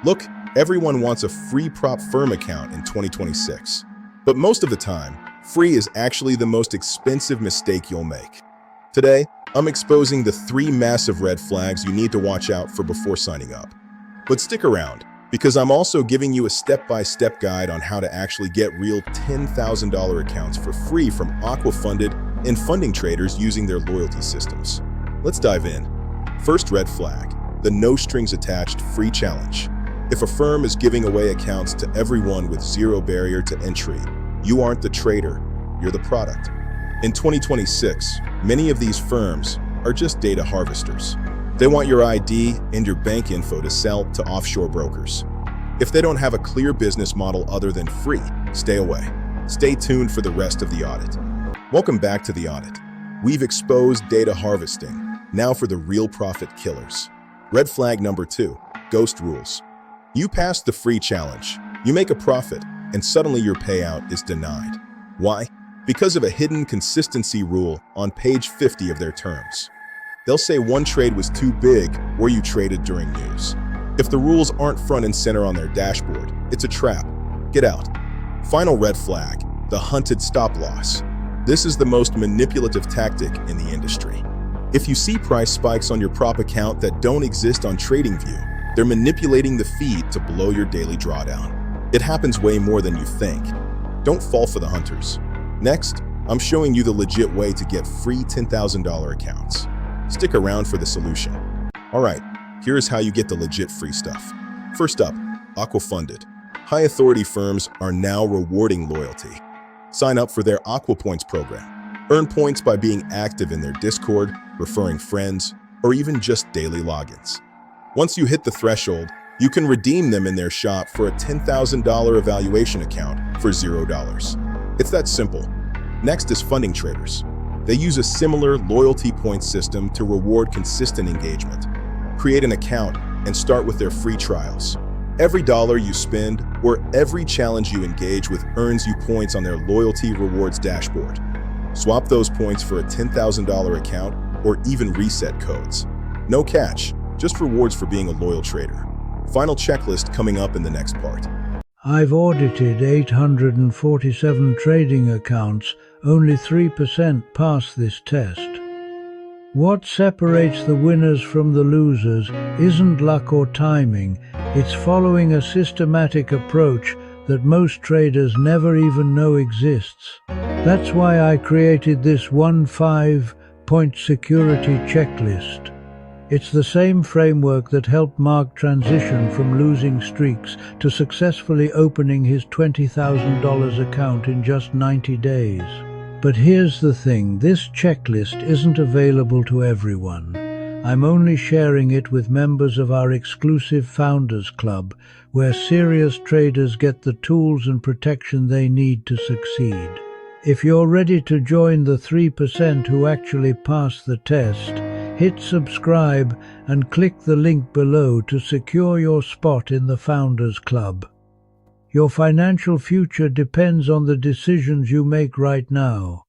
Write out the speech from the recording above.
Look, everyone wants a free prop firm account in 2026. But most of the time, free is actually the most expensive mistake you'll make. Today, I'm exposing the 3 massive red flags you need to watch out for before signing up. But stick around, because I'm also giving you a step-by-step guide on how to actually get real $10,000 accounts for free from Aqua-funded and funding traders using their loyalty systems. Let's dive in. First red flag, the no-strings-attached free challenge. If a firm is giving away accounts to everyone with zero barrier to entry, you aren't the trader, you're the product. In 2026, many of these firms are just data harvesters. They want your ID and your bank info to sell to offshore brokers. If they don't have a clear business model other than free, stay away. Stay tuned for the rest of the audit. Welcome back to the audit. We've exposed data harvesting. Now for the real profit killers. Red flag number 2, ghost rules. You pass the free challenge, you make a profit, and suddenly your payout is denied. Why? Because of a hidden consistency rule on page 50 of their terms. They'll say one trade was too big or you traded during news. If the rules aren't front and center on their dashboard, it's a trap. Get out. Final red flag, the hunted stop loss. This is the most manipulative tactic in the industry. If you see price spikes on your prop account that don't exist on TradingView, they're manipulating the feed to blow your daily drawdown. It happens way more than you think. Don't fall for the hunters. Next, I'm showing you the legit way to get free $10,000 accounts. Stick around for the solution. Alright, here's how you get the legit free stuff. First up, Aqua funded. High authority firms are now rewarding loyalty. Sign up for their Aqua Points program. Earn points by being active in their Discord, referring friends, or even just daily logins. Once you hit the threshold, you can redeem them in their shop for a $10,000 evaluation account for $0. It's that simple. Next is funding traders. They use a similar loyalty point system to reward consistent engagement. Create an account and start with their free trials. Every dollar you spend or every challenge you engage with earns you points on their loyalty rewards dashboard. Swap those points for a $10,000 account or even reset codes. No catch, just rewards for being a loyal trader. Final checklist coming up in the next part. I've audited 847 trading accounts, only 3% pass this test. What separates the winners from the losers isn't luck or timing, it's following a systematic approach that most traders never even know exists. That's why I created this 5-point security checklist. It's the same framework that helped Mark transition from losing streaks to successfully opening his $20,000 account in just 90 days. But here's the thing, this checklist isn't available to everyone. I'm only sharing it with members of our exclusive Founders Club, where serious traders get the tools and protection they need to succeed. If you're ready to join the 3% who actually pass the test, hit subscribe and click the link below to secure your spot in the Founders Club. Your financial future depends on the decisions you make right now.